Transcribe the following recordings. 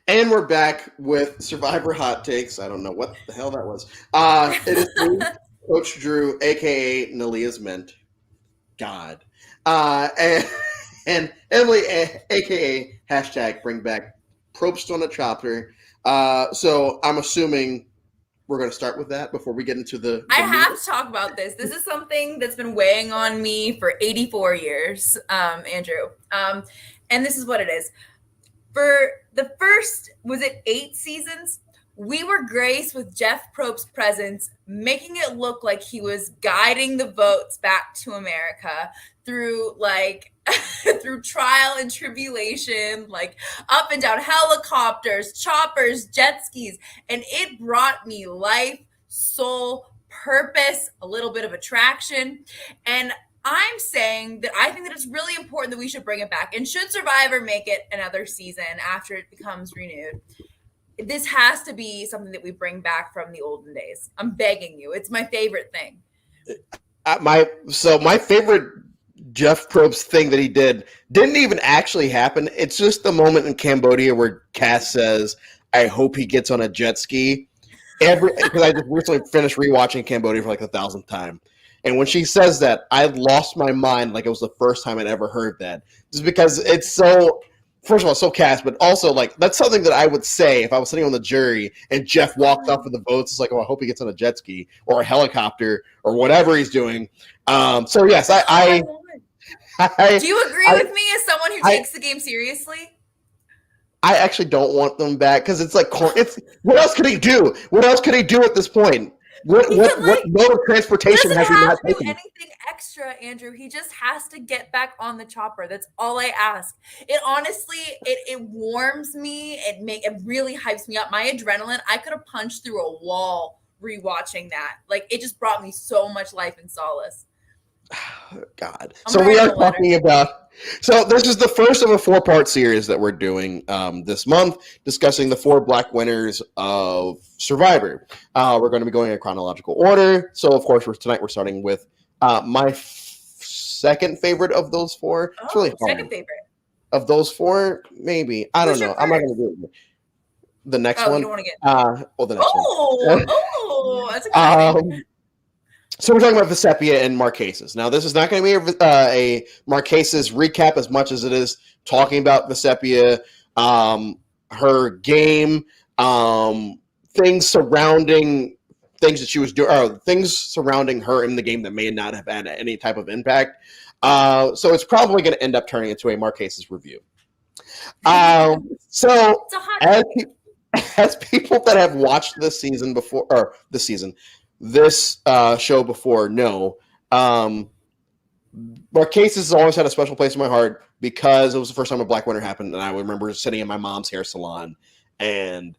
And we're back with Survivor Hot Takes. I don't know what the hell that was. It is me, Coach Drew, aka Nalia's Mint. God. And Emily, aka hashtag bring back Probst on a chopper. So I'm assuming we're going to start with that before we get into I the meat. have to talk about this. This is something that's been weighing on me for 84 years, Andrew. And this is what it is. For the first, was it 8 seasons? We were graced with Jeff Probst's presence, making it look like he was guiding the votes back to America through through trial and tribulation, like up and down helicopters, choppers, jet skis, and it brought me life, soul, purpose, a little bit of attraction. And I'm saying that I think that it's really important that we should bring it back. And should Survivor make it another season after it becomes renewed, this has to be something that we bring back from the olden days. I'm begging you. It's my favorite thing. My favorite Jeff Probst thing that he didn't even actually happen. It's just the moment in Cambodia where Cass says, "I hope he gets on a jet ski." Because I just recently finished rewatching Cambodia for like the 1,000th time. And when she says that, I lost my mind like it was the first time I'd ever heard that. Just because it's so, first of all, so cast, but also like that's something that I would say if I was sitting on the jury and Jeff walked off of the votes. It's like, oh, I hope he gets on a jet ski or a helicopter or whatever he's doing. So yes, do you agree with me as someone who takes the game seriously? I actually don't want them back because it's like it's what else could he do? What else could he do at this point? What mode of transportation has he not taken? Anything extra, Andrew? He just has to get back on the chopper. That's all I ask. It honestly, it warms me. It really hypes me up. My adrenaline. I could have punched through a wall rewatching that. Like it just brought me so much life and solace. God. So we are talking about. So this is the first of a 4-part series that we're doing this month, discussing the 4 black winners of Survivor. We're going to be going in chronological order. So of course, tonight we're starting with my second favorite of those 4. Oh, it's really hard. Second favorite of those 4, maybe. I don't know. I'm not going to do it. The next one. You don't want to get. The next one. That's exciting. So we're talking about Vecepia and Marquesas. Now, this is not going to be a Marquesas recap as much as it is talking about Vecepia, her game, things surrounding things that she was doing, or things surrounding her in the game that may not have had any type of impact. So it's probably going to end up turning into a Marquesas review. So as people that have watched this season before, or this show before know, Marquesas has always had a special place in my heart because it was the first time a black winter happened, and I remember sitting in my mom's hair salon and,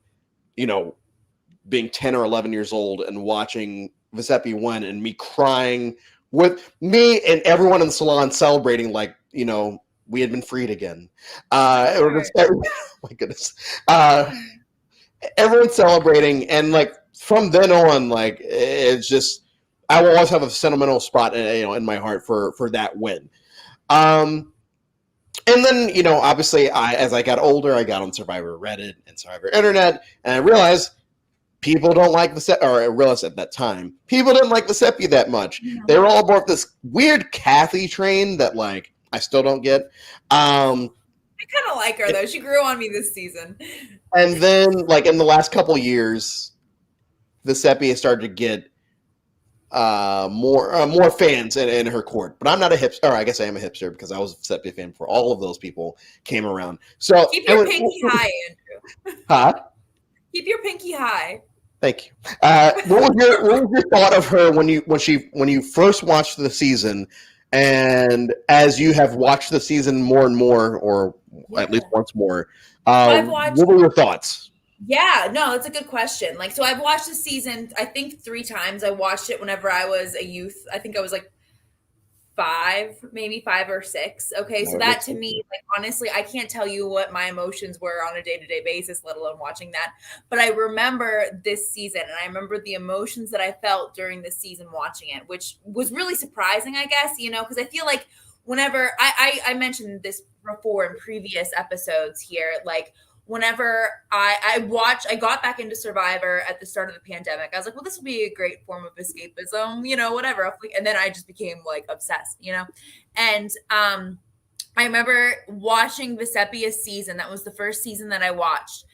being 10 or 11 years old and watching Vecepia win and me crying with me and everyone in the salon celebrating like, we had been freed again. My goodness. Everyone's celebrating, and like from then on, like it's just I will always have a sentimental spot, in my heart for that win. And then obviously, as I got older, I got on Survivor Reddit and Survivor Internet, and I realized people don't like Vecepia, or I realized at that time people didn't like Vecepia that much. Yeah. They were all aboard this weird Kathy train that like I still don't get. I kind of like her though. She grew on me this season. And then, like in the last couple of years, Vecepia started to get more fans in her court. But I'm not a hipster. Or I guess I am a hipster because I was a Vecepia fan before all of those people came around. So keep your pinky high, Andrew. Huh? Keep your pinky high. Thank you. What was your thought of her when you first watched the season, and as you have watched the season more and more, or at least once more, what were your thoughts? Yeah, no, that's a good question. So I've watched the season, I think 3 times. I watched it whenever I was a youth. I think I was like 5, maybe 5 or 6. Okay, so that to me, honestly, I can't tell you what my emotions were on a day-to-day basis, let alone watching that. But I remember this season, and I remember the emotions that I felt during this season watching it, which was really surprising, I guess, because I feel like whenever I mentioned this before in previous episodes here, whenever I got back into Survivor at the start of the pandemic. I was like, well, this would be a great form of escapism, whatever. And then I just became like obsessed, and I remember watching Vecepia's season. That was the first season that I watched.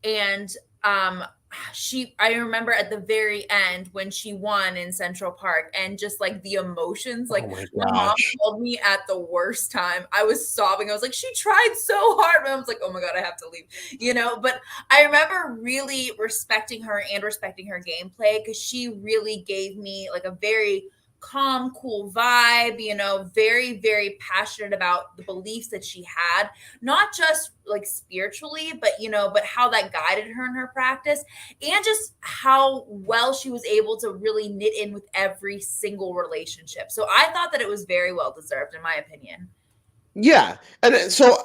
And I remember at the very end when she won in Central Park, and just like the emotions, like my mom called me at the worst time. I was sobbing. I was like, she tried so hard. My mom's like, oh my God, I have to leave, But I remember really respecting her and respecting her gameplay, because she really gave me like a very calm, cool vibe, very, very passionate about the beliefs that she had, not just like spiritually, but how that guided her in her practice, and just how well she was able to really knit in with every single relationship. So I thought that it was very well deserved, in my opinion. Yeah. And so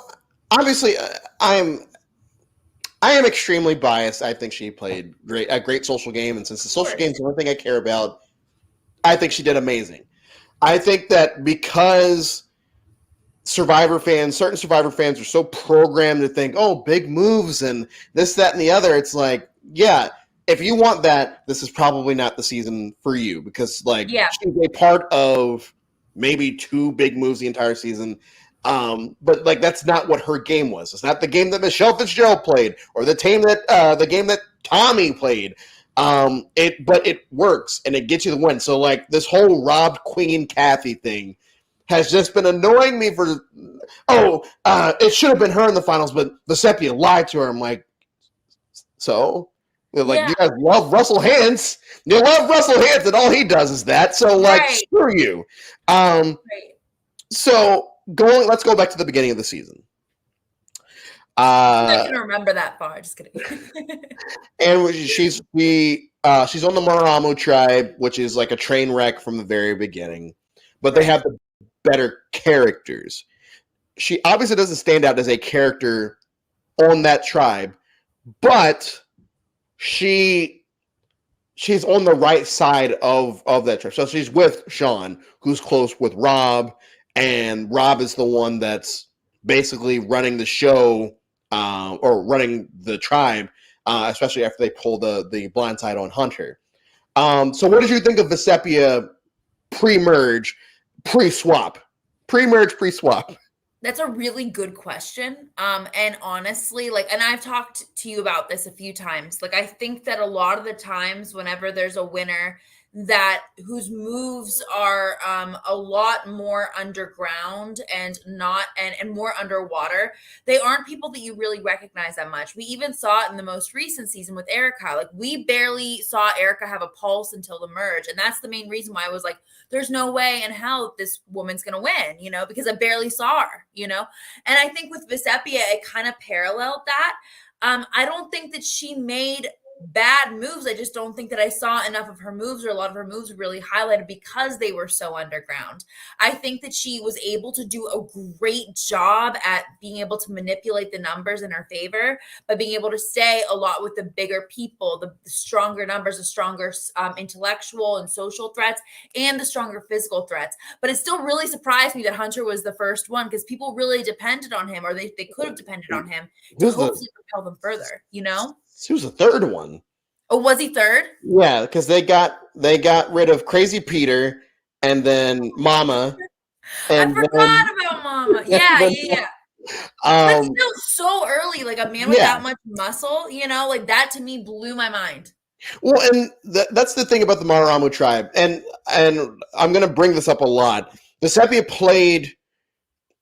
obviously I am extremely biased. I think she played a great social game. And since the social game is the only thing I care about, I think she did amazing. I think that because certain Survivor fans are so programmed to think, oh, big moves and this, that, and the other, it's like, yeah, if you want that, this is probably not the season for you, because she's a part of maybe 2 big moves the entire season. But like that's not what her game was. It's not the game that Michelle Fitzgerald played, or the game that Tommy played. But it works and it gets you the win. So like this whole robbed Queen Kathy thing has just been annoying me for. It should have been her in the finals, but Vecepia lied to her. I'm like, so you guys love Russell Hantz. You love Russell Hantz, and all he does is that. So screw you. So let's go back to the beginning of the season. I can remember that far. Just kidding. And she's on the Maramo tribe, which is like a train wreck from the very beginning, but they have the better characters. She obviously doesn't stand out as a character on that tribe, but she's on the right side of that tribe. So she's with Sean, who's close with Rob, and Rob is the one that's basically running the show. Or running the tribe, especially after they pull the blindside on Hunter. So what did you think of Vecepia pre-merge, pre-swap? Pre-merge, pre-swap. That's a really good question. And honestly, and I've talked to you about this a few times. I think that a lot of the times whenever there's a winner whose moves are a lot more underground and more underwater, they aren't people that you really recognize that much. We even saw it in the most recent season with Erica. We barely saw Erica have a pulse until the merge, and that's the main reason why I was like, there's no way in hell this woman's gonna win, because I barely saw her, and I think with Vecepia it kind of paralleled that. I don't think that she made bad moves. I just don't think that I saw enough of her moves, or a lot of her moves really highlighted because they were so underground. I think that she was able to do a great job at being able to manipulate the numbers in her favor, by being able to stay a lot with the bigger people, the stronger numbers, the stronger intellectual and social threats, and the stronger physical threats. But it still really surprised me that Hunter was the first one, because people really depended on him, or they could have depended on him to hopefully propel them further, He was the third one. Oh, was he third? Yeah, because they got rid of Crazy Peter and then Mama. And I forgot about Mama. Yeah. But still so early, a man with that much muscle, that to me blew my mind. Well, and that's the thing about the Maramo tribe, and I'm going to bring this up a lot. Vecepia played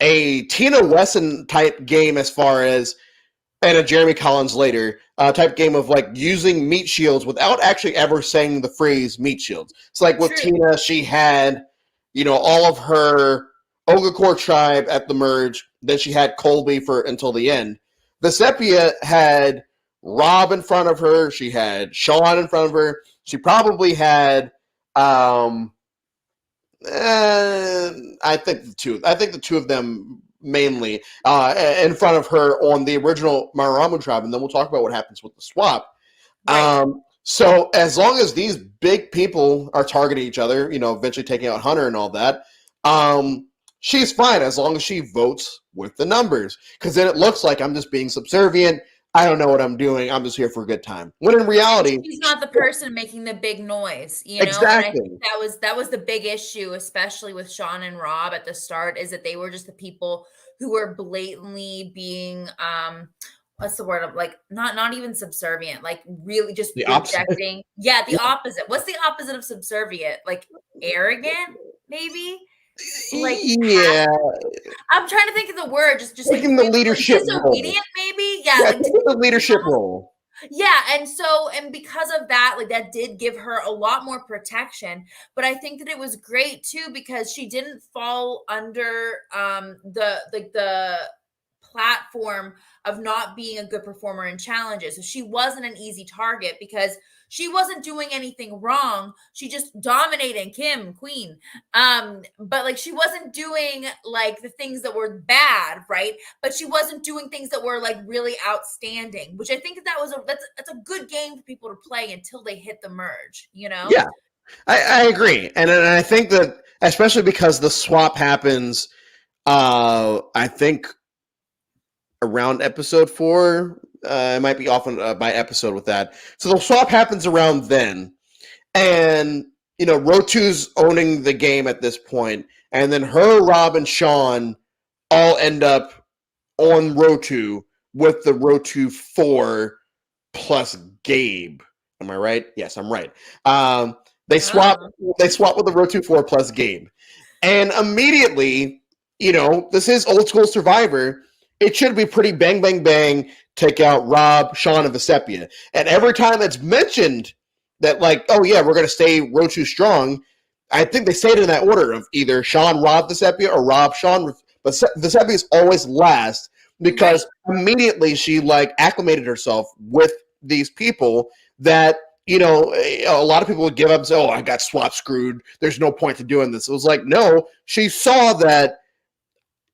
a Tina Wesson type game as far as, and a Jeremy Collins later type game of using meat shields without actually ever saying the phrase meat shields. It's with Tina, she had, all of her Ogakor tribe at the merge. Then she had Colby until the end. Vecepia had Rob in front of her. She had Sean in front of her. She probably had, I think the two of them mainly in front of her on the original Maramo tribe, and then we'll talk about what happens with the swap. Right. So as long as these big people are targeting each other, eventually taking out Hunter and all that, she's fine as long as she votes with the numbers, because then it looks like I'm just being subservient. I don't know what I'm doing. I'm just here for a good time. When in reality, She's not the person making the big noise, you know? And I exactly. think that was the big issue, especially with Sean and Rob at the start, is that they were just the people who were blatantly being what's the word of like not even subservient, like really just The opposite. projecting. Yeah, the Yeah. opposite. What's the opposite of subservient? Like arrogant, maybe? Like Yeah, I'm trying to think of the word, just like taking the leadership role. disobedient, maybe. Yeah, Yeah, like taking the leadership role. yeah, and because of that, like that did give her a lot more protection. But I think that it was great too because she didn't fall under the platform of not being a good performer in challenges. So she wasn't an easy target because she wasn't doing anything wrong. She just dominated Kim, queen. But like she wasn't doing like the things that were bad, right? But she wasn't doing things that were like really outstanding, which I think that was that's a good game for people to play until they hit the merge, you know? Yeah, I agree, and I think that especially because the swap happens, I think around episode 4. It might be off by episode with that. So the swap happens around then, and Rotu's owning the game at this point, and then her, Rob, and Sean all end up on Rotu with the Rotu 4 plus Gabe. Am I right? Yes, I'm right. They swap. They swap with the Rotu 4 plus Gabe, and immediately, this is old school Survivor. It should be pretty bang, bang, bang. Take out Rob, Sean, and Vecepia, and every time it's mentioned that, like, oh yeah, we're going to stay Rotu strong. I think they say it in that order of either Sean, Rob, Vecepia, or Rob, Sean. But Vecepia is always last because immediately she like acclimated herself with these people that a lot of people would give up and say, oh, I got swap screwed, there's no point to doing this. It was like, no, she saw that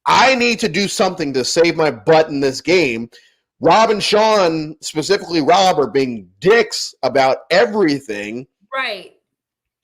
I need to do something to save my butt in this game. Rob and Sean, specifically Rob, are being dicks about everything. Right.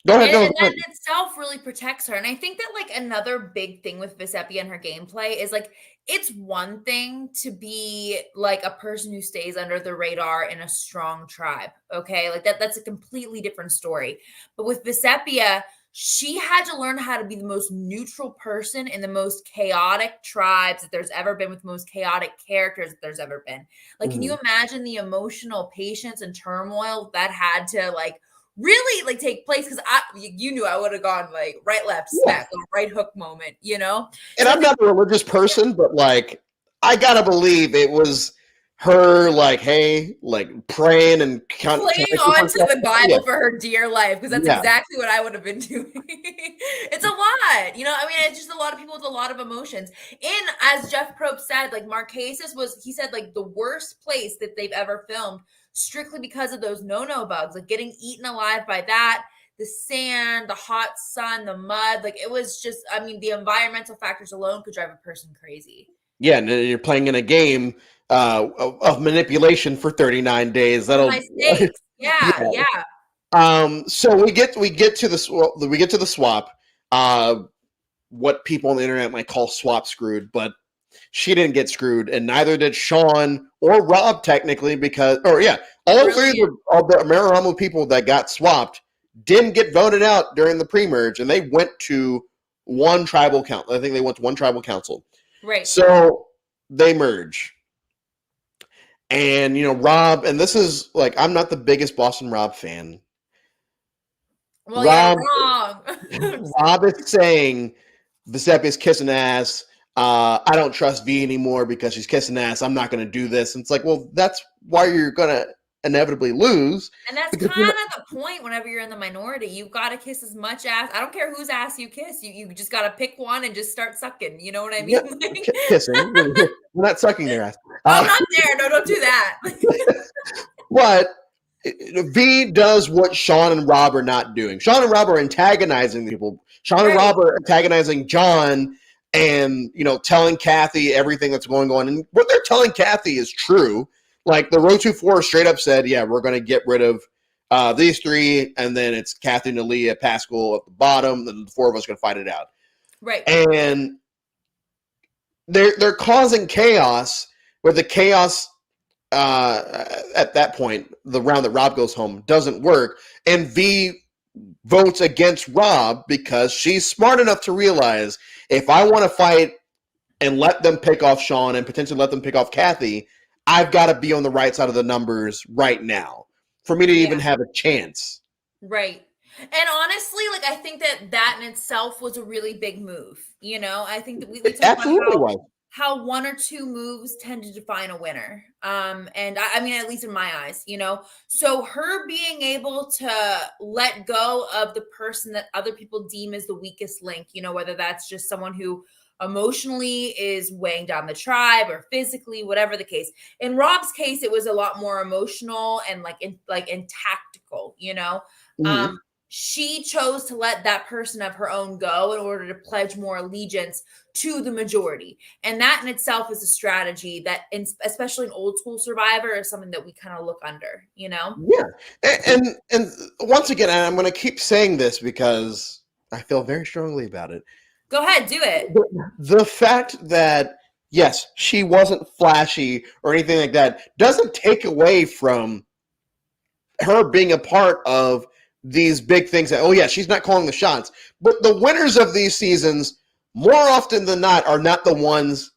Go ahead. And that in itself really protects her. And I think that like another big thing with Vecepia and her gameplay is like it's one thing to be like a person who stays under the radar in a strong tribe. Okay. Like that's a completely different story. But with Vecepia, she had to learn how to be the most neutral person in the most chaotic tribes that there's ever been, with the most chaotic characters that there's ever been. Like, can you imagine the emotional patience and turmoil that had to like really like take place? Because you knew I would have gone like right, left, smack, right hook moment, And so I'm not a religious person, but like I gotta believe it was her, like, hey, like praying and playing on to the Bible for her dear life, because that's exactly what I would have been doing. It's a lot, I mean, it's just a lot of people with a lot of emotions. And as Jeff Probst said, like Marquesas he said like the worst place that they've ever filmed, strictly because of those no bugs, like getting eaten alive by that, the sand, the hot sun, the mud. Like it was just, I mean, the environmental factors alone could drive a person crazy. Yeah, and you're playing in a game of manipulation for 39 days. That'll yeah. So we get to the swap. What people on the internet might call swap screwed, but she didn't get screwed, and neither did Sean or Rob technically, because all three of the Amaramu people that got swapped didn't get voted out during the pre-merge, and they went to one tribal council. I think they went to one tribal council. Right. So they merge. And, Rob, and this is like, I'm not the biggest Boston Rob fan. Well, Rob, you're wrong. Rob is saying Vesepia's kissing ass. I don't trust V anymore because she's kissing ass. I'm not going to do this. And it's like, well, that's why you're going to inevitably lose. And that's kind of the point. Whenever you're in the minority, you've got to kiss as much ass. I don't care whose ass you kiss. You just got to pick one and just start sucking. You know what I mean? Yeah, kissing. We're not sucking their ass. I'm not there. No, don't do that. But V does what Sean and Rob are not doing. Sean and Rob are antagonizing people. Sean and Rob are antagonizing John and, telling Kathy everything that's going on. And what they're telling Kathy is true. Like the Rotu 4 straight up said, yeah, we're going to get rid of these three, and then it's Kathy, Nalia, Pascal at the bottom, and the four of us are going to fight it out. Right. And they're causing chaos, where the chaos at that point, the round that Rob goes home doesn't work, and V votes against Rob because she's smart enough to realize if I want to fight and let them pick off Sean and potentially let them pick off Kathy, I've got to be on the right side of the numbers right now for me to even have a chance. Right. And honestly, like, I think that in itself was a really big move. You know, I think that we talked about how one or two moves tend to define a winner. And I mean, at least in my eyes, you know, so her being able to let go of the person that other people deem as the weakest link, you know, whether that's just someone who emotionally is weighing down the tribe or physically, whatever the case. In Rob's case, it was a lot more emotional and like tactical, you know. Mm-hmm. She chose to let that person of her own go in order to pledge more allegiance to the majority. And that in itself is a strategy that, especially in old school Survivor, is something that we kind of look under, you know? Yeah. And once again, and I'm going to keep saying this because I feel very strongly about it. Go ahead, do it. The fact that, yes, she wasn't flashy or anything like that doesn't take away from her being a part of these big things that, oh yeah, she's not calling the shots. But the winners of these seasons, more often than not, are not the ones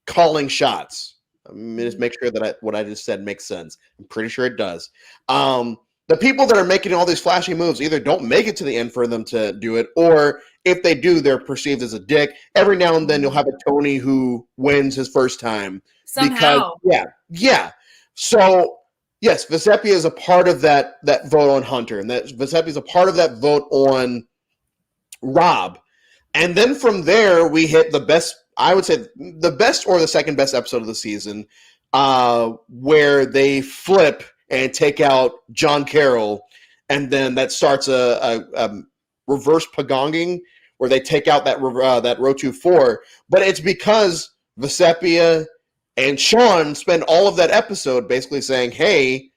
calling shots. Let me just make sure that what I just said makes sense. I'm pretty sure it does. The people that are making all these flashy moves either don't make it to the end for them to do it, or if they do, they're perceived as a dick. Every now and then you'll have a Tony who wins his first time. Somehow. Because, yeah. So, yes, Vecepia is a part of that vote on Hunter, and that Vecepia is a part of that vote on Rob. And then from there, we hit the best, I would say, the best or the second best episode of the season, where they flip and take out John Carroll, and then that starts a reverse pagonging where they take out that Rotu 4. But it's because Vecepia and Sean spend all of that episode basically saying, hey,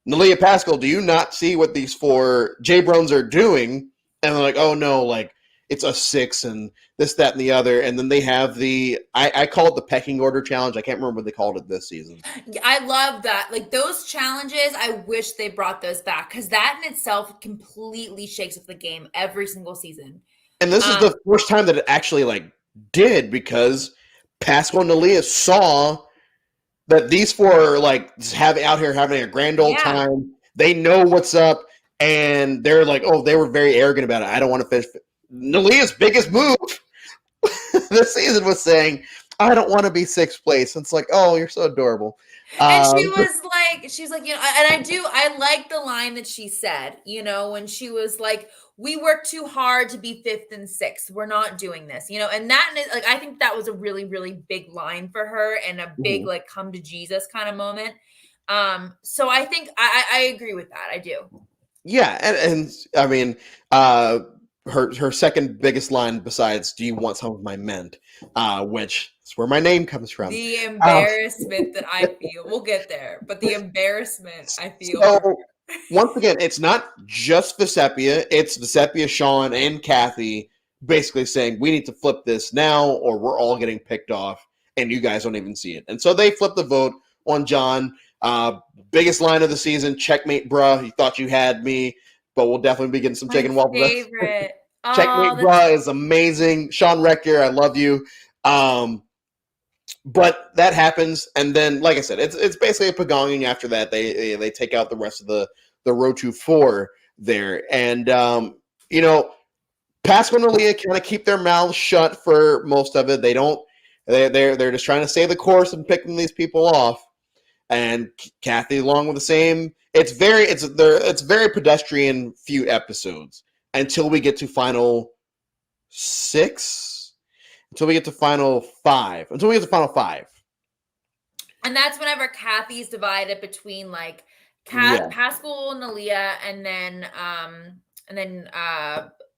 Nalia Pascal, do you not see what these 4 J-Brones are doing? And they're like, oh no, like, it's a 6 and this, that, and the other. And then they have I call it the pecking order challenge. I can't remember what they called it this season. I love that. Like, those challenges, I wish they brought those back, because that in itself completely shakes up the game every single season. And this is the first time that it actually like did, because Pascal and Nalia saw that these 4 are like out here having a grand old time. They know what's up, and they're like, oh, they were very arrogant about it. I don't want to finish. Nalia's biggest move this season was saying, I don't want to be 6th place. And it's like, oh, you're so adorable. And she's like, you know, and I like the line that she said, you know, when she was like, we work too hard to be 5th and 6th. We're not doing this, you know, and that, like, I think that was a really, really big line for her, and a big, like, come to Jesus kind of moment. So I think I agree with that. I do. Yeah. And I mean, her second biggest line besides "Do you want some of my mint?" Which is where my name comes from. The embarrassment that I feel. We'll get there, but the embarrassment I feel. So, once again, it's not just Vecepia; it's Vecepia, Sean, and Kathy basically saying we need to flip this now, or we're all getting picked off, and you guys don't even see it. And so they flip the vote on John. Biggest line of the season: "Checkmate, bruh. You thought you had me." But we'll definitely be getting some chicken waffles. Favorite. Checkmate, bruh is amazing. Sean Rector, I love you. But that happens, and then, like I said, it's basically a pagonging after that. They take out the rest of the Rotu 4 there. And, you know, Pascal and Nalia kind of keep their mouths shut for most of it. They're just trying to stay the course and picking these people off. And Kathy along with the same. It's very pedestrian few episodes until we get to final 6. Until we get to final 5. And that's whenever Kathy's divided between like Pascal, Nalia, and then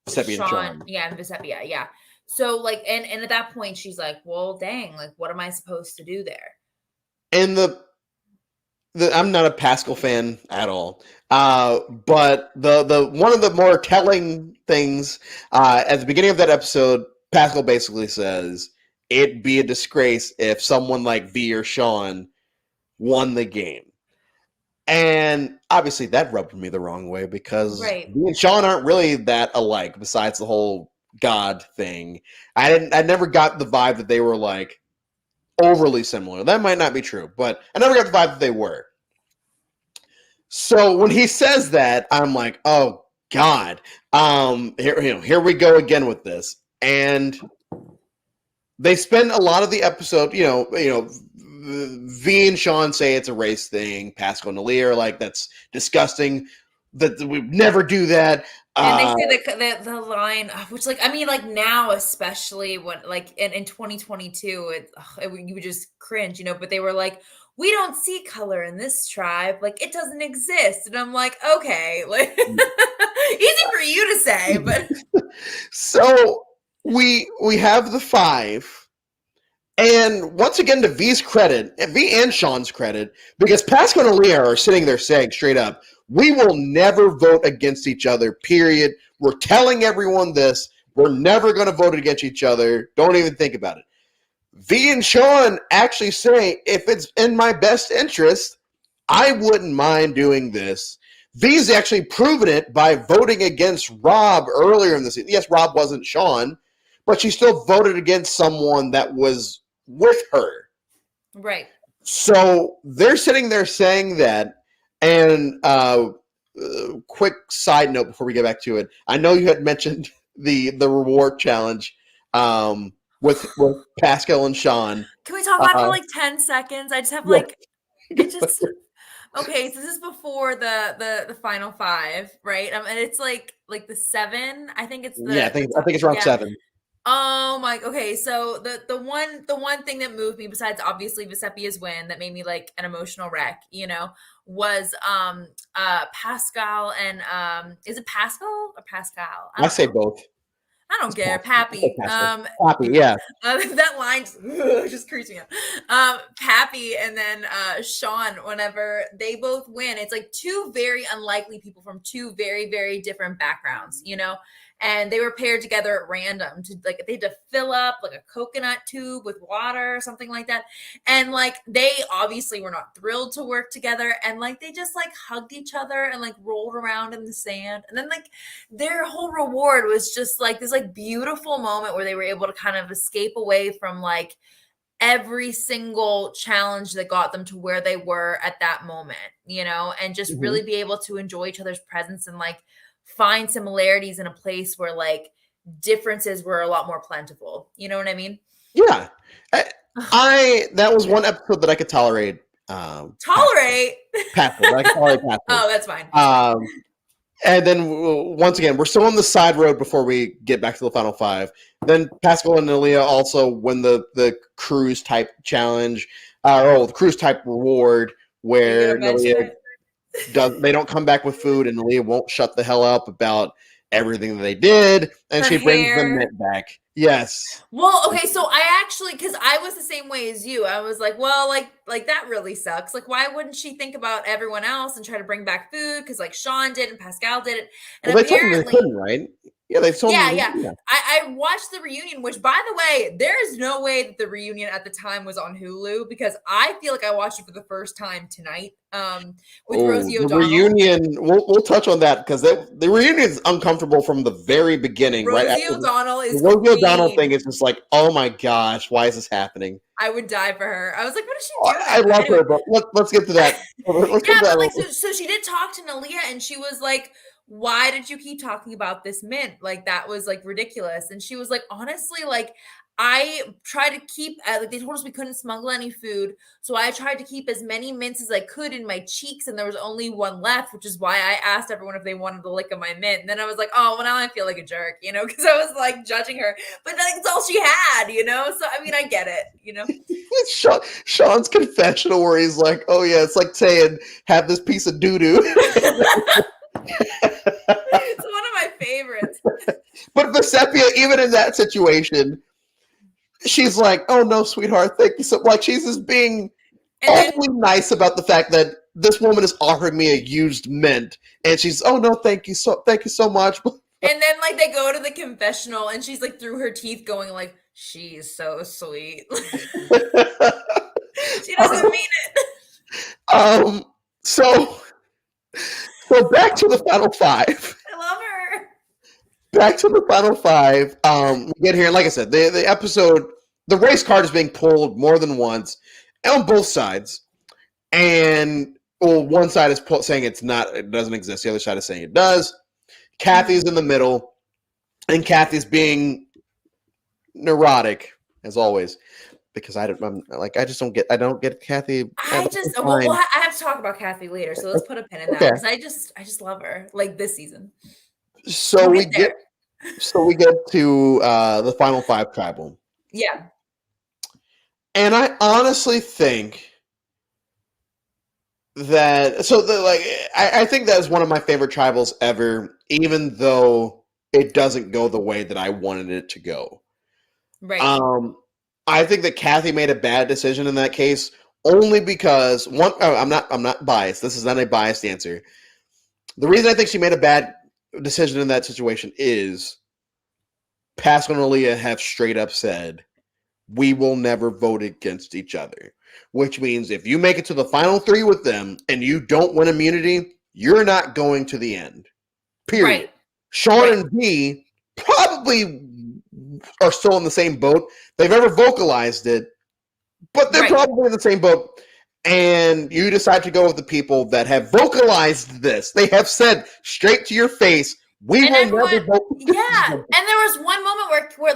Vecepia and Sean. Yeah, and Vecepia, yeah. So like, and at that point she's like, well, dang, like, what am I supposed to do there? And I'm not a Pascal fan at all. But the one of the more telling things at the beginning of that episode, Pascal basically says, it'd be a disgrace if someone like V or Sean won the game. And obviously that rubbed me the wrong way because Right. me and Sean aren't really that alike besides the whole God thing. I never got the vibe that they were like overly similar. That might not be true, but I never got the vibe that they were. So when he says that, I'm like, oh God, here we go again with this. And they spend a lot of the episode, V and Sean say it's a race thing. Pascal and Aaliyah are like, that's disgusting. That we never do that. And they say the line, which like, I mean, like now, especially when like in 2022, you would just cringe, but they were like, we don't see color in this tribe. Like it doesn't exist. And I'm like, okay, like easy for you to say, but. So we have the 5. And once again, to V's credit, V and Sean's credit, because Pascal and Aaliyah are sitting there saying straight up, we will never vote against each other, period. We're telling everyone this. We're never going to vote against each other. Don't even think about it. V and Sean actually say, if it's in my best interest, I wouldn't mind doing this. V's actually proven it by voting against Rob earlier in the season. Yes, Rob wasn't Sean, but she still voted against someone that was with her. Right. So they're sitting there saying that. And quick side note before we get back to it, I know you had mentioned the reward challenge with Pascal and Sean. Can we talk about it for like 10 seconds? I just have like it just okay. So this is before the final 5, right? And it's like the 7. I think it's I think it's around 7. Oh my, okay. So the one thing that moved me, besides obviously Vecepia's win, that made me like an emotional wreck, was Pascal and is it Pascal or Pascal? I say both. I don't care. Pappy. Pappy, yeah. That line just creeps me out. Pappy and then Sean, whenever they both win, it's like 2 very unlikely people from 2 very, very different backgrounds, and they were paired together at random to like they had to fill up like a coconut tube with water or something like that. And like they obviously were not thrilled to work together, and like they just like hugged each other and like rolled around in the sand. And then like their whole reward was just like this like beautiful moment where they were able to kind of escape away from like every single challenge that got them to where they were at that moment, and just really be able to enjoy each other's presence and like find similarities in a place where like differences were a lot more plentiful. You know what I mean? Yeah. I that was one episode that I could tolerate. Tolerate? Pascal. I could tolerate Pascal. Oh, that's fine. And then once again, we're still on the side road before we get back to the final 5. Then Pascal and Aaliyah also win the cruise type challenge, the cruise type reward where Aaliyah they don't come back with food, and Aaliyah won't shut the hell up about everything that they did, and she brings the mint back. Yes. Well, okay, so I actually, because I was the same way as you, I was like, well, like that really sucks. Like, why wouldn't she think about everyone else and try to bring back food? Because like Sean did and Pascal did it, and well, they told them they couldn't, right? Yeah, they told them. Yeah. I watched the reunion, which, by the way, there is no way that the reunion at the time was on Hulu, because I feel like I watched it for the first time tonight with Rosie O'Donnell. The reunion, we'll touch on that, because the reunion is uncomfortable from the very beginning. Rosie O'Donnell is the Rosie O'Donnell thing is just like, oh my gosh, why is this happening? I would die for her. I was like, what is she doing? I love her, but let's get to that. So she did talk to Nalia, and she was like, why did you keep talking about this mint? Like, that was like ridiculous. And she was like, honestly, like I tried to keep, like they told us we couldn't smuggle any food. So I tried to keep as many mints as I could in my cheeks, and there was only one left, which is why I asked everyone if they wanted a lick of my mint. And then I was like, oh, well, now I feel like a jerk, because I was like judging her, but that's all she had, So, I mean, I get it, Sean's confessional where he's like, oh yeah, it's like saying, have this piece of doo-doo. It's one of my favorites. But Vecepia, even in that situation, she's like, oh no, sweetheart, thank you so much. She's just being awfully nice about the fact that this woman is offering me a used mint, and she's, oh no, thank you so much. And then like they go to the confessional, and she's like through her teeth going like, she's so sweet. She doesn't mean it. Um, so back to the final five. I love her. Back to the final five. We get here, and like I said, the episode, the race card is being pulled more than once on both sides, and well, one side is saying it doesn't exist. The other side is saying it does. Kathy's in the middle, and Kathy's being neurotic as always because I don't get Kathy. I have to talk about Kathy later, so let's put a pin in that because I just love her like this season. So we get to the final five tribal. Yeah. And I honestly think that I think that is one of my favorite tribals ever, even though it doesn't go the way that I wanted it to go. Right. I think that Kathy made a bad decision in that case only because I'm not biased. This is not a biased answer. The reason I think she made a bad decision in that situation is Pascal and Aaliyah have straight up said, we will never vote against each other, which means if you make it to the final three with them and you don't win immunity, you're not going to the end. Period. Right. Sean and V probably are still in the same boat. They've never vocalized it, but they're probably in the same boat. And you decide to go with the people that have vocalized this. They have said straight to your face, we will never vote. Yeah, and there was one moment where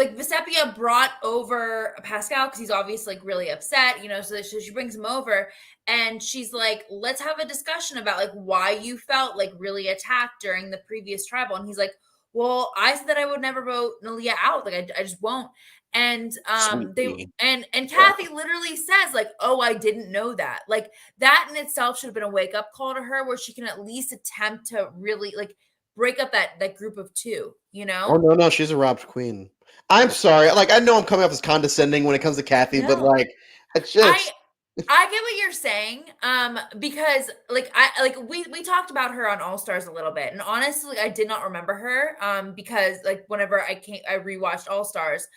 Vecepia brought over Pascal because he's obviously like really upset, so she brings him over and she's like, let's have a discussion about like why you felt like really attacked during the previous tribal. And he's like, well, I said that I would never vote Nalia out. Like I just won't. And Kathy literally says like, oh, I didn't know that. Like that in itself should have been a wake up call to her where she can at least attempt to really like break up that group of two, Oh no, she's a robbed queen. I'm sorry. Like I know I'm coming off as condescending when it comes to Kathy, but like it's just I get what you're saying. Because we talked about her on All Stars a little bit, and honestly, I did not remember her. Because like whenever I rewatched All Stars.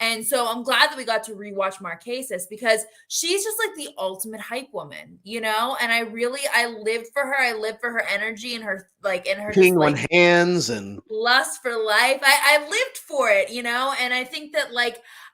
And so I'm glad that we got to rewatch Marquesas because she's just like the ultimate hype woman, and I lived for her. I lived for her energy and her being on hands and lust for life. I lived for it, and I think that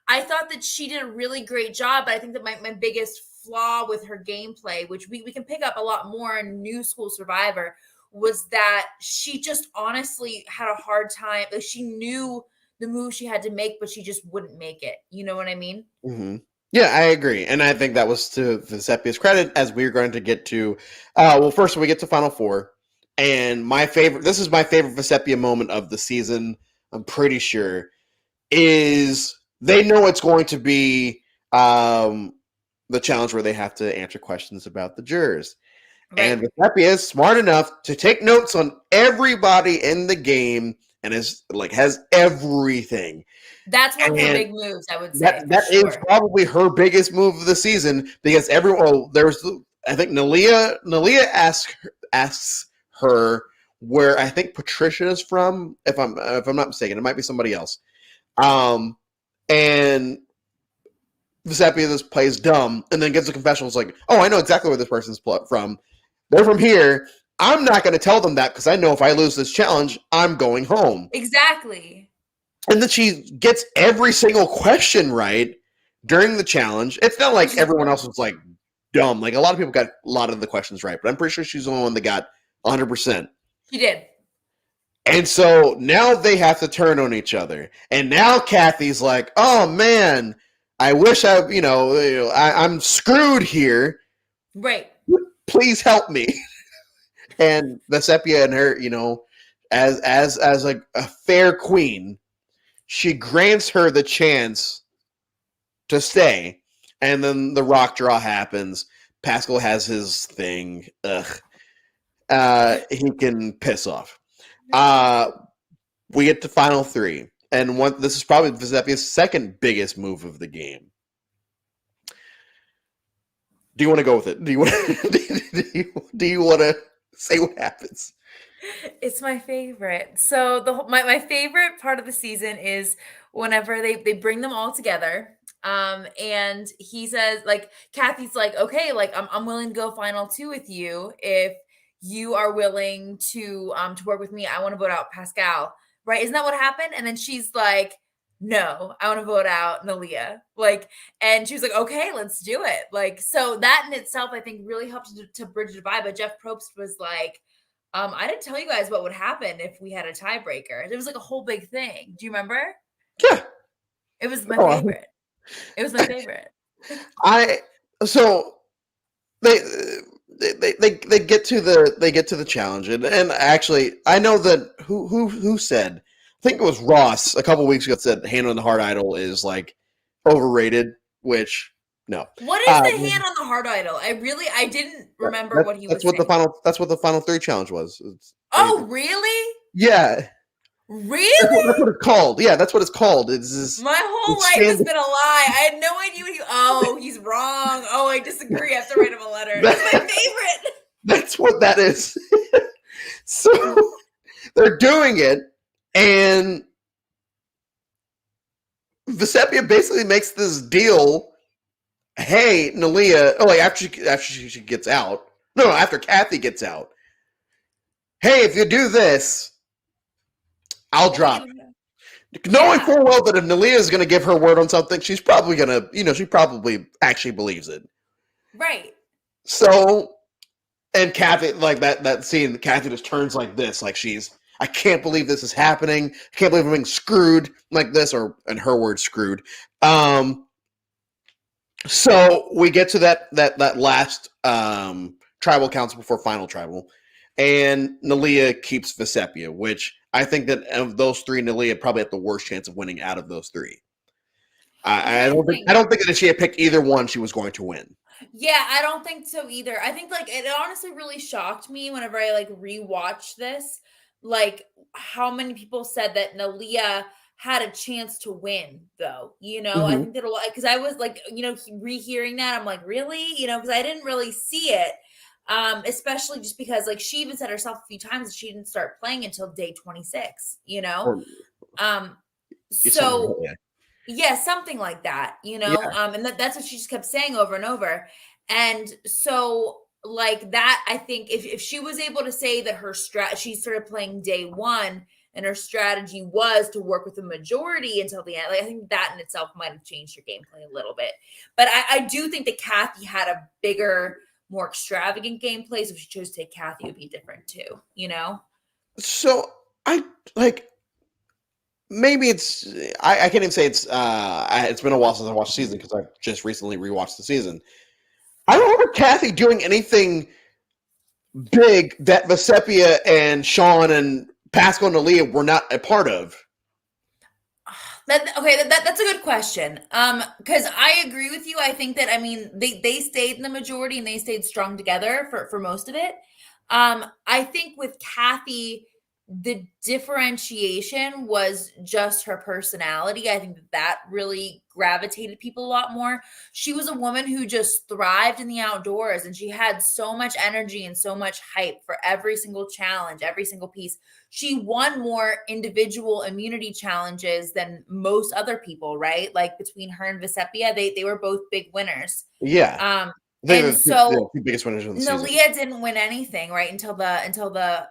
I thought that she did a really great job. But I think that my biggest flaw with her gameplay, which we can pick up a lot more in New School Survivor, was that she just honestly had a hard time. Like she knew the move she had to make, but she just wouldn't make it. You know what I mean? Mm-hmm. Yeah, I agree. And I think that was to Vecepia's credit, as we're going to get to, first we get to Final Four. And this is my favorite Vecepia moment of the season, I'm pretty sure, is they know it's going to be the challenge where they have to answer questions about the jurors. Right. And Vecepia is smart enough to take notes on everybody in the game and has everything. That's one of her big moves, I would say. That is probably her biggest move of the season because I think Nalia asks her where I think Patricia is from, if I'm not mistaken. It might be somebody else. And Vecepia just plays dumb and then gives a confessional. It's like, oh, I know exactly where this person's from. They're from here. I'm not going to tell them that because I know if I lose this challenge, I'm going home. Exactly. And then she gets every single question right during the challenge. It's not like everyone else was like dumb. Like a lot of people got a lot of the questions right, but I'm pretty sure she's the only one that got 100%. She did. And so now they have to turn on each other. And now Kathy's like, oh man, I wish I'm screwed here. Right. Please help me. And Vecepia and her, as like a fair queen, she grants her the chance to stay. And then the rock draw happens. Pascal has his thing. He can piss off. We get to final three. And this is probably Vecepia's second biggest move of the game. Do you want to go with it? Do you want to say what happens? It's my favorite. So my favorite part of the season is whenever they bring them all together. And he says, like, Kathy's like, okay, like I'm willing to go final two with you if you are willing to work with me. I want to vote out Pascal, right? Isn't that what happened? And then she's like, no, I want to vote out Nalia. Like, and she was like, okay, let's do it. Like, so that in itself, I think, really helped to bridge the divide. But Jeff Probst was like, I didn't tell you guys what would happen if we had a tiebreaker. It was like a whole big thing. Do you remember? Yeah. It was my favorite. It was my favorite. So they get to the challenge, and actually I know that who said, I think it was Ross a couple weeks ago, said Hand on the Heart Idol is like overrated, which no. What is the Hand on the Heart Idol? I didn't remember what he was saying. That's what the final three challenge was. Really? Yeah. Really? That's what it's called. Yeah, that's what it's called. My whole life has been a lie. I had no idea what he's wrong. Oh, I disagree. I have to write him a letter. That's my favorite. That's what that is. So they're doing it, and Vecepia basically makes this deal. Hey, Nalia. Oh, like after she gets out. No, after Kathy gets out. Hey, if you do this, I'll drop. Knowing full well that if Nalia is going to give her word on something, she's probably going to, she probably actually believes it. Right. So, and Kathy, like that scene, Kathy just turns like this, like I can't believe this is happening. I can't believe I'm being screwed like this, or in her words, screwed. So we get to that last tribal council before final tribal, and Nalia keeps Vecepia, which I think that of those three, Nalia probably had the worst chance of winning out of those three. I don't think that if she had picked either one, she was going to win. Yeah, I don't think so either. I think like it honestly really shocked me whenever I like rewatched this, like how many people said that Nalia had a chance to win, though. I think that a lot, because I was like, rehearing that, I'm like, really, because I didn't really see it. Especially just because like she even said herself a few times that she didn't start playing until day 26, so yeah, something like that, and that's what she just kept saying over and over. And so like that, I think if she was able to say that she started playing day one and her strategy was to work with the majority until the end, like I think that in itself might have changed her gameplay a little bit. But I do think that Kathy had a bigger, more extravagant gameplay, so if she chose to take Kathy, it would be different too, So I like, maybe it's I can't even say it's been a while since I watched the season because I've just recently rewatched the season. I don't remember Kathy doing anything big that Vecepia and Sean and Pascal and Nalia were not a part of. That's a good question. Because I agree with you. I think that they stayed in the majority and they stayed strong together for most of it. I think with Kathy, the differentiation was just her personality. I think that really gravitated people a lot more. She was a woman who just thrived in the outdoors, and she had so much energy and so much hype for every single challenge, every single piece. She won more individual immunity challenges than most other people, right? Like between her and Vecepia, they were both big winners. Yeah. And so the biggest winners of the season. Nalia didn't win anything, right? Until the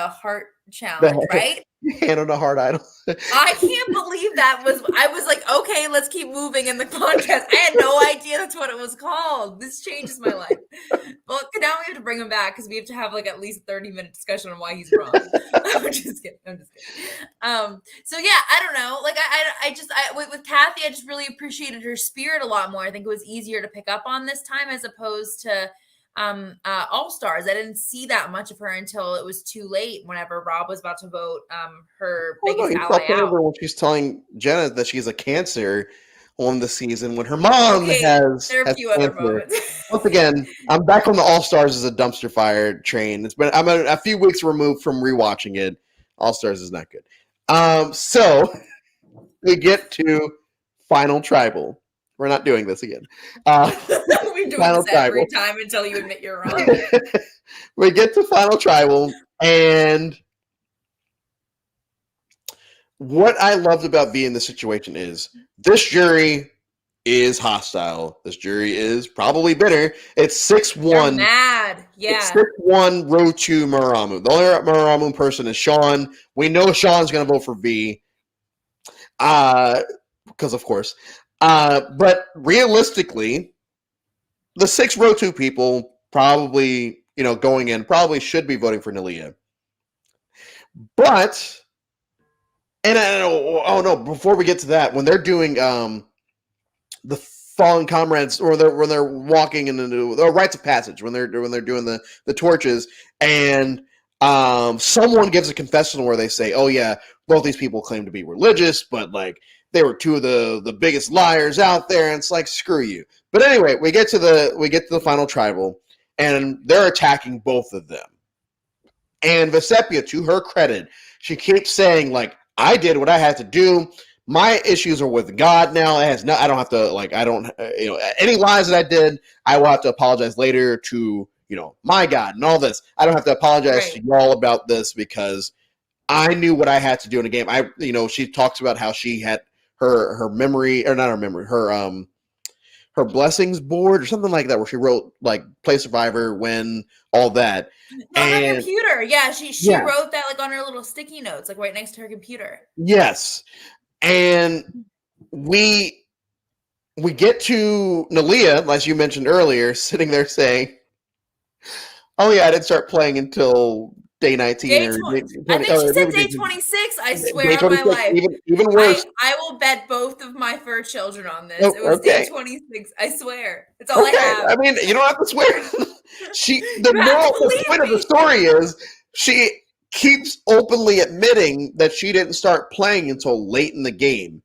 heart challenge, right? Hand on the Heart Idol. I can't believe I was like, okay, let's keep moving in the podcast. I had no idea that's what it was called. This changes my life. Well, now we have to bring him back because we have to have like at least a 30-minute discussion on why he's wrong. I'm just kidding. So yeah, I don't know. Like with Kathy, I just really appreciated her spirit a lot more. I think it was easier to pick up on this time as opposed to All Stars. I didn't see that much of her until it was too late whenever Rob was about to vote her biggest ally out. When she's telling Jenna that she's a Cancer on the season when her mom has there are a few other moments. Once again, I'm back on the All Stars as a dumpster fire train. I'm a few weeks removed from rewatching it. All Stars is not good. So we get to Final Tribal. We're not doing this again. We're doing this every time until you admit you're wrong. We get to Final Tribal, and what I loved about being in this situation is this jury is hostile. This jury is probably bitter. It's They're 6-1. mad. It's Yeah. 6-1 Rotu Muramu. The only Muramu person is Sean. We know Sean's going to vote for V. Because of course. But realistically, the 6 Rotu people probably, going in, probably should be voting for Nalia. But, and oh no, before we get to that, when they're doing the fallen comrades, or when they're walking into the rites of passage, when they're doing the torches, and someone gives a confessional where they say, "Oh yeah, both these people claim to be religious, but like they were two of the biggest liars out there," and it's like, screw you. But anyway, we get to the final tribal, and they're attacking both of them. And Vecepia, to her credit, she keeps saying, like, I did what I had to do. My issues are with God now. It has no, I don't have to, like, I don't, any lies that I did, I will have to apologize later to, my God and all this. I don't have to apologize to y'all about this because I knew what I had to do in the game. She talks about how she had her memory, or not her memory, her blessings board or something like that, where she wrote like play survivor, win, all that. On her computer. Yeah, she wrote that like on her little sticky notes, like right next to her computer. Yes. And we get to Nalia, as you mentioned earlier, sitting there saying, "Oh yeah, I didn't start playing until day 19 day or 20. day 20, I think she said day 26. I swear on my life. Even worse. I will bet both of my fur children on this. It was day 26. I swear. It's all I have. I mean, you don't have to swear. The point of the story is she keeps openly admitting that she didn't start playing until late in the game.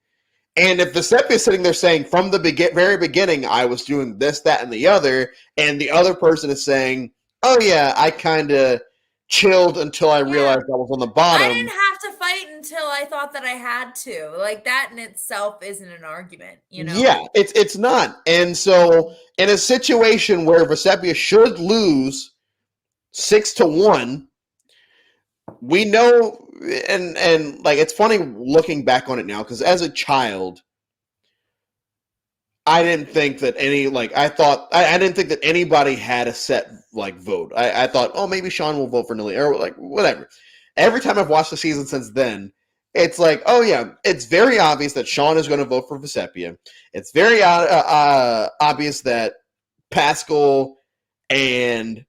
And if Vecepia is sitting there saying from the very beginning, I was doing this, that, and the other, and the other person is saying, oh yeah, I kind of chilled until I realized I was on the bottom. I didn't have to fight until I thought that I had to. Like, that in itself isn't an argument, Yeah, it's not. And so in a situation where Vecepia should lose 6-1, we know, and like, it's funny looking back on it now, because as a child, I didn't think that I didn't think that anybody had a set like vote. I thought, oh, maybe Sean will vote for Nalia, or like whatever. Every time I've watched the season since then, it's like, oh yeah, it's very obvious that Sean is going to vote for Vecepia. It's very obvious that Pascal and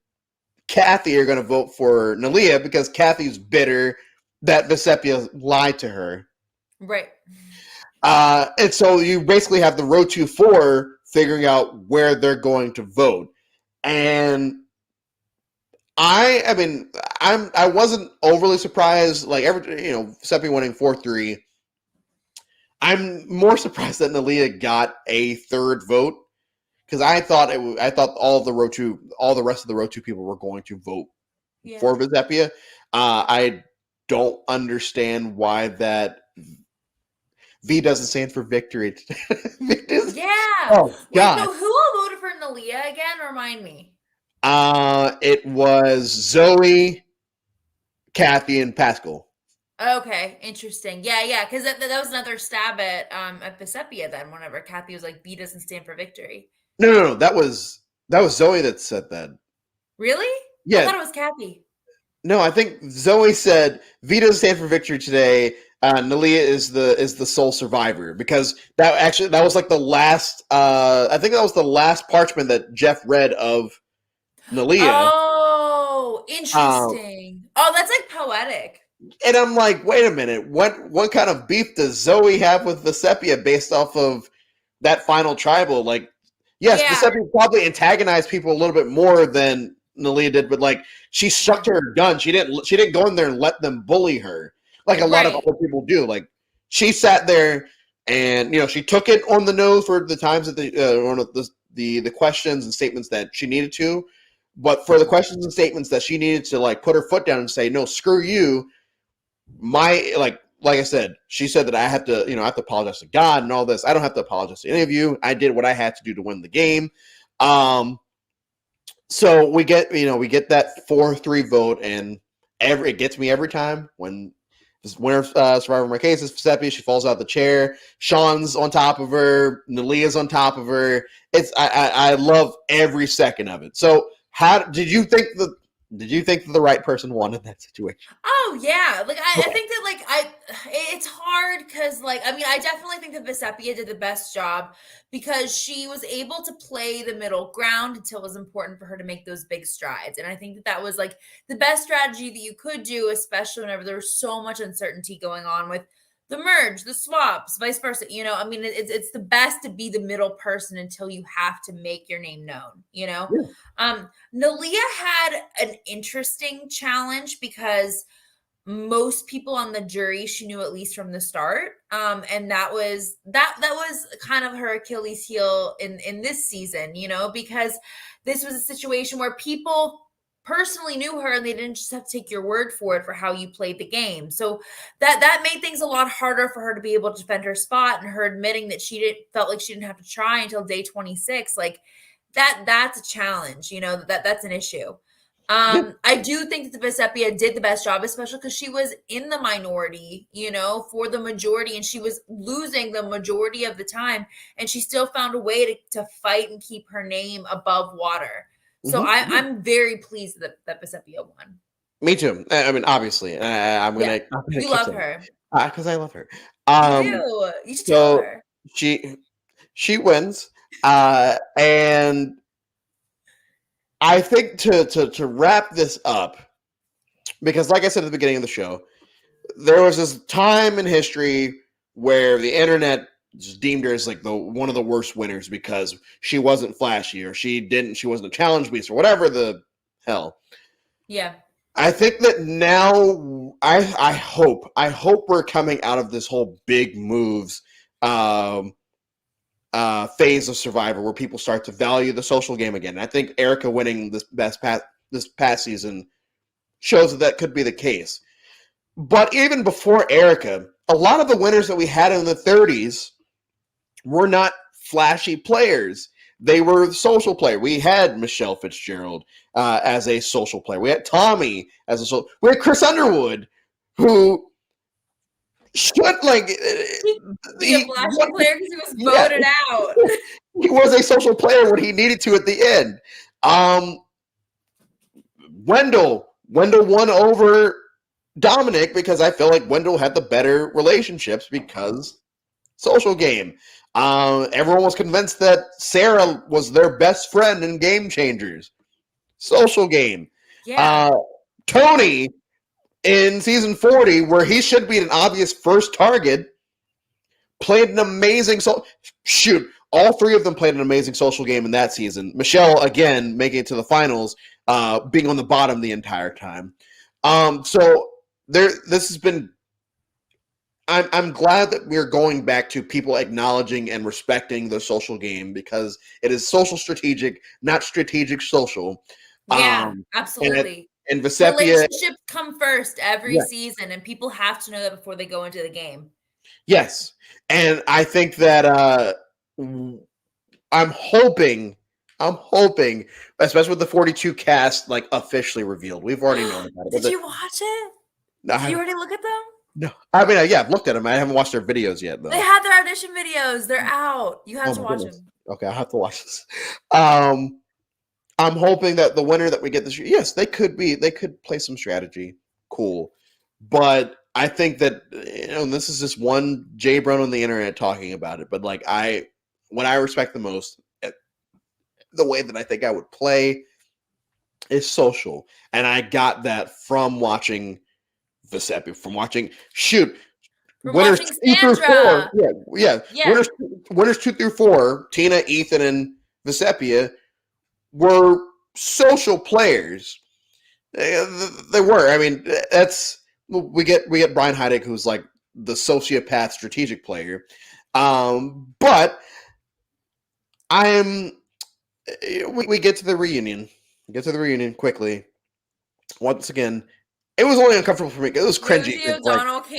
Kathy are going to vote for Nalia because Kathy's bitter that Vecepia lied to her. Right. And so you basically have the Rotu 4 figuring out where they're going to vote. And I wasn't overly surprised, like Vecepia winning 4-3. I'm more surprised that Nalia got a third vote, because I thought all the rest of the Rotu people were going to vote for Vecepia. I don't understand why that V doesn't stand for victory. Yeah. Oh God. Wait, so who all voted for Nalia again? Remind me. It was Zoe, Kathy, and Pascal. Okay, interesting. Yeah, because that was another stab at Vecepia then. Whenever Kathy was like, "V doesn't stand for victory." No. That was Zoe that said that. Really? Yeah. I thought it was Kathy. No, I think Zoe said V doesn't stand for victory today. Nalia is the sole survivor, because that was like the last. I think that was the last parchment that Jeff read of Nalia. Oh, interesting. That's like poetic. And I'm like, wait a minute, what kind of beef does Zoe have with Vecepia based off of that final tribal? Like, yes, Vecepia probably antagonized people a little bit more than Nalia did, but like, she stuck to her gun. She didn't go in there and let them bully her like a lot of other people do. Like, she sat there and she took it on the nose for the times that the questions and statements that she needed to, but for the questions and statements that she needed to like put her foot down and say, no, screw you. Like I said, she said that I have to apologize to God and all this. I don't have to apologize to any of you. I did what I had to do to win the game. So we get that 4-3 vote, and it gets me every time when winner Survivor Marquesas, Vecepia, she falls out the chair. Sean's on top of her. Nalia's on top of her. I love every second of it. So how did you think that the right person won in that situation? Oh yeah, like I think that it's hard because I mean I definitely think that Vecepia did the best job because she was able to play the middle ground until it was important for her to make those big strides, and I think that that was like the best strategy that you could do, especially whenever there was so much uncertainty going on with the merge, the swaps, vice versa. You know, I mean it's the best to be the middle person until you have to make your name known. You know, Yeah. Nalia had an interesting challenge because most people on the jury she knew at least from the start, and that was kind of her Achilles heel in this season, you know, because this was a situation where people personally knew her and they didn't just have to take your word for it for how you played the game. So that made things a lot harder for her to be able to defend her spot, and her admitting that felt like she didn't have to try until day 26, like that's a challenge, you know, that's an issue. I do think that the Vecepia did the best job, especially because she was in the minority, you know, for the majority, and she was losing the majority of the time, and she still found a way to fight and keep her name above water. So I'm very pleased that Vecepia won. Me too. I mean, obviously, I'm gonna. You love her because I love her. You do. You should tell her. She wins, and I think to wrap this up, because like I said at the beginning of the show, there was this time in history where the internet just deemed her as like one of the worst winners because she wasn't flashy or she wasn't a challenge beast or whatever the hell. Yeah. I think that now I hope we're coming out of this whole big moves phase of Survivor where people start to value the social game again. I think Erica winning this past season shows that could be the case. But even before Erica, a lot of the winners that we had in the 30s were not flashy players. They were social player. We had Michelle Fitzgerald as a social player. We had Tommy as a social. We had Chris Underwood, who should be a flashy player because he was voted out. He was a social player when he needed to at the end. Wendell won over Dominic because I feel like Wendell had the better relationships because social game. Everyone was convinced that Sarah was their best friend in Game Changers. Social game. Yeah. Tony in season 40, where he should be an obvious first target, played an amazing all three of them played an amazing social game in that season. Michelle, again, making it to the finals, being on the bottom the entire time. So this has been. I'm glad that we're going back to people acknowledging and respecting the social game because it is social strategic, not strategic social. Yeah, absolutely. And Vecepia, relationships come first every season, and people have to know that before they go into the game. Yes, and I think that I'm hoping, especially with the 42 cast like officially revealed. We've already known about it. Did you watch it? Did you already look at them? No, I mean, I've looked at them. I haven't watched their videos yet, though. They had their audition videos. They're out. You have to watch them. Okay, I'll have to watch this. I'm hoping that the winner that we get this year, yes, they could play some strategy. Cool. But I think that, this is just one Jay Brown on the internet talking about it. But what I respect the most, the way that I think I would play is social. And I got that from watching Vecepia, from watching winners 2 through 4. Yeah. Winners 2 through 4, Tina, Ethan, and Vecepia were social players. They were. I mean, we get Brian Heidick, who's like the sociopath strategic player. But we get to the reunion. Get to the reunion quickly. Once again, it was only uncomfortable for me. It was cringy.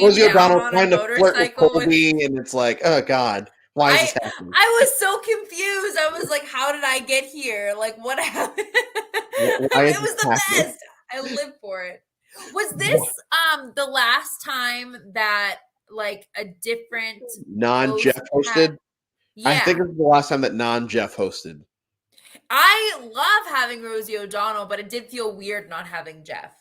Rosie O'Donnell trying to flirt with Colby, and it's like, oh God, why is this happening? I was so confused. I was like, how did I get here? Like, what happened? It was the best. I lived for it. Was this The last time that like a different Non-Jeff host had, hosted. I yeah. think it was the last time that non-Jeff hosted. I love having Rosie O'Donnell, but it did feel weird not having Jeff.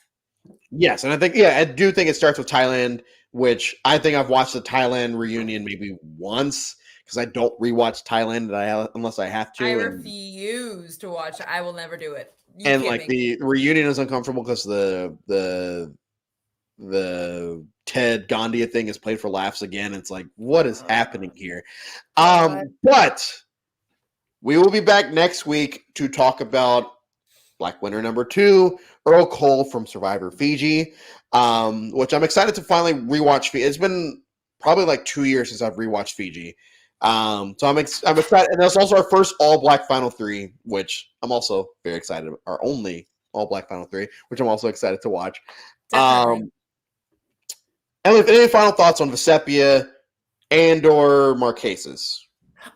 Yes, and I think, yeah, I do think it starts with Thailand, which I think I've watched the Thailand reunion maybe once because I don't rewatch Thailand unless I have to. I and refuse to watch it. I will never do it. You and can't like make me. the reunion is uncomfortable because the Ted Gandia thing is played for laughs again. It's like, what is happening here? God. But we will be back next week to talk about Black Winter #2, Earl Cole from Survivor Fiji, which I'm excited to finally rewatch. It's been probably like 2 years since I've rewatched Fiji. So I'm excited. And that's also our first all black final three, which I'm also very excited about. Our only all black final three, which I'm also excited to watch. Definitely. And with any final thoughts on Vecepia and or Marquesas?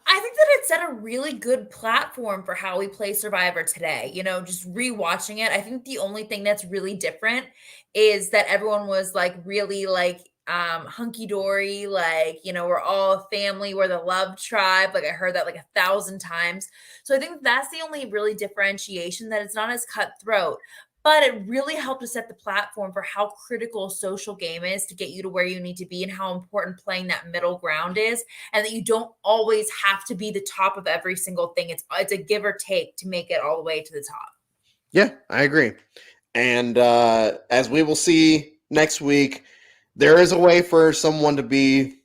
I think that it set a really good platform for how we play Survivor today. You know, just rewatching it. I think the only thing that's really different is that everyone was like really like hunky dory, like, you know, we're all a family, we're the love tribe. Like I heard that like 1,000 times. So I think that's the only really differentiation, that it's not as cutthroat. But it really helped to set the platform for how critical social game is to get you to where you need to be, and how important playing that middle ground is, and that you don't always have to be the top of every single thing. It's a give or take to make it all the way to the top. Yeah, I agree. And as we will see next week, there is a way for someone to be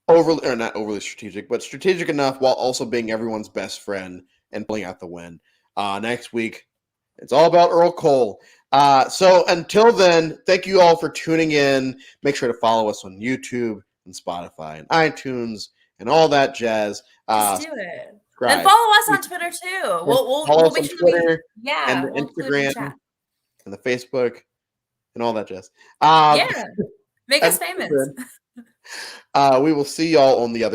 overly, or not overly strategic, but strategic enough while also being everyone's best friend and pulling out the win. Next week, it's all about Earl Cole. So until then, thank you all for tuning in. Make sure to follow us on YouTube and Spotify and iTunes and all that jazz. Just do it. Subscribe. And follow us on Twitter too. We'll us make on sure Twitter and the we'll include in the Instagram chat. and the Facebook and all that jazz. Yeah. Make us famous. We will see y'all on the other